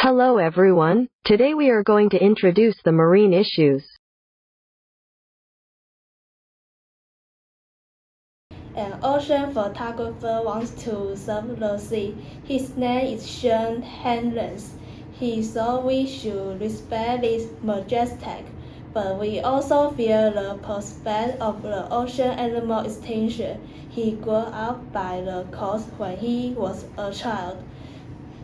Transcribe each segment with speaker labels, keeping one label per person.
Speaker 1: Hello everyone, today we are going to introduce the marine issues.
Speaker 2: An ocean photographer wants to surf the sea. His name is Sean Henlens. He thought we should respect this majestic, but we also fear the prospect of the ocean animal extinction. He grew up by the coast when he was a child,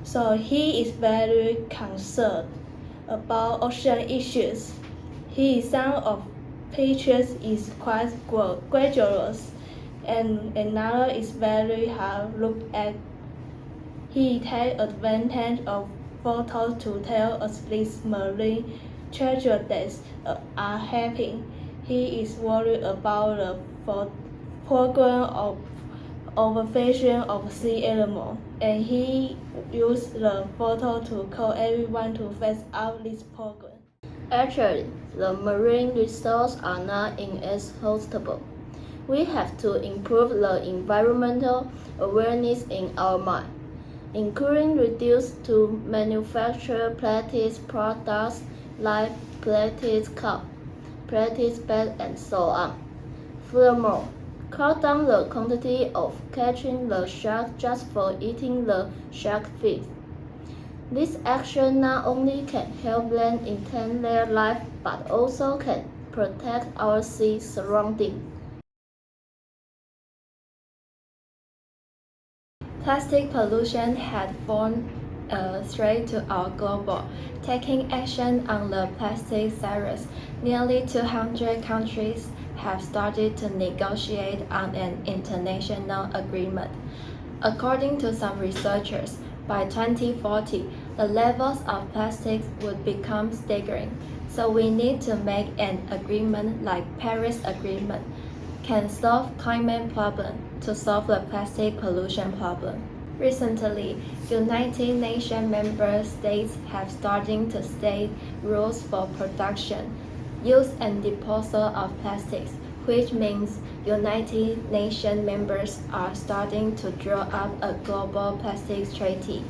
Speaker 2: so he is very concerned about ocean issues. His son of Patriots is quite gracious, and another is very hard look at. He takes advantage of photos to tell us these marine tragedies are happening. He is worried about the program of overfishing of sea animals, and he used the photo to call everyone to face out this program.
Speaker 3: Actually, the marine resources are not inexhaustible. We have to improve the environmental awareness in our mind, including reduce to manufacture plastic products like plastic cup, plastic bag, and so on. Furthermore, cut down the quantity of catching the shark just for eating the shark fish. This action not only can help them maintain their life, but also can protect our sea surroundings.
Speaker 4: Plastic pollution had formed a threat to our global. Taking action on the plastic virus, nearly 200 countries have started to negotiate on an international agreement. According to some researchers, by 2040, the levels of plastics would become staggering. So we need to make an agreement like Paris Agreement can solve climate problem to solve the plastic pollution problem. Recently, United Nations member states have started to state rules for production, use and disposal of plastics, which means United Nations members are starting to draw up a global plastics treaty.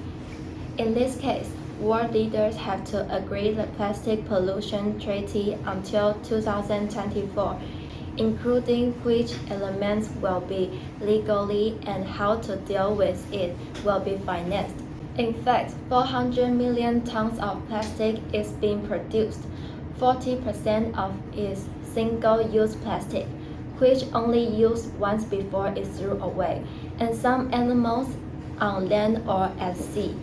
Speaker 4: In this case, world leaders have to agree the plastic pollution treaty until 2024, including which elements will be legally and how to deal with it will be financed. In fact, 400 million tons of plastic is being produced. 40% of is single-use plastic, which only used once before it's thrown away, and some animals on land or at sea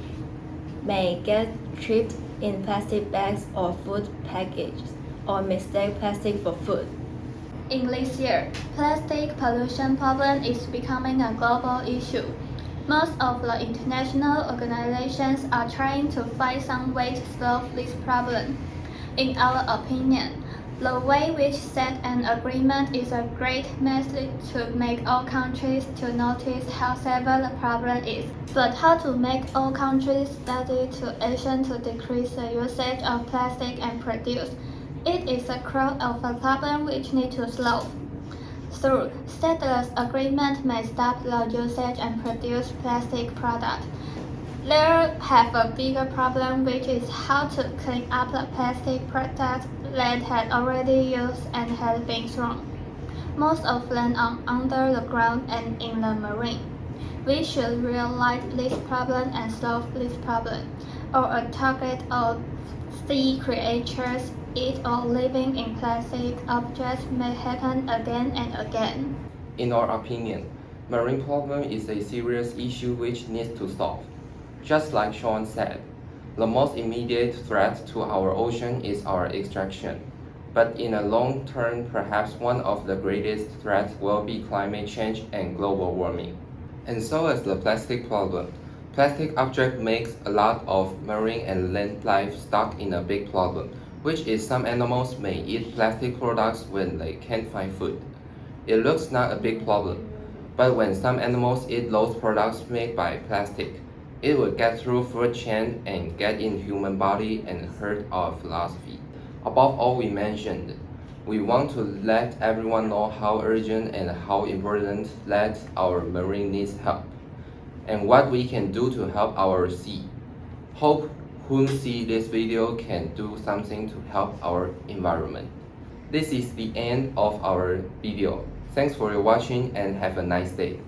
Speaker 4: may get trapped in plastic bags or food packages or mistake plastic for food.
Speaker 5: In this year, plastic pollution problem is becoming a global issue. Most of the international organizations are trying to find some way to solve this problem. In our opinion, the way which set an agreement is a great method to make all countries to notice how severe the problem is. But how to make all countries study to action to decrease the usage of plastic and produce? It is a core of a problem which needs to solve. Through stateless agreement may stop the usage and produce plastic products. There have a bigger problem which is how to clean up the plastic products that had already used and had been thrown. Most of them are under the ground and in the marine. We should realize this problem and solve this problem, or a target of sea creatures eat or living in plastic objects may happen again and again.
Speaker 6: In our opinion, marine problem is a serious issue which needs to solve. Just like Sean said, the most immediate threat to our ocean is our extraction. But in the long term, perhaps one of the greatest threats will be climate change and global warming. And so is the plastic problem. Plastic object makes a lot of marine and land life stuck in a big problem, which is some animals may eat plastic products when they can't find food. It looks not a big problem, but when some animals eat those products made by plastic, it will get through food chain and get in human body and hurt our philosophy. Above all we mentioned, we want to let everyone know how urgent and how important that our marine needs help, and what we can do to help our sea. Hope who see this video can do something to help our environment. This is the end of our video. Thanks for your watching and have a nice day.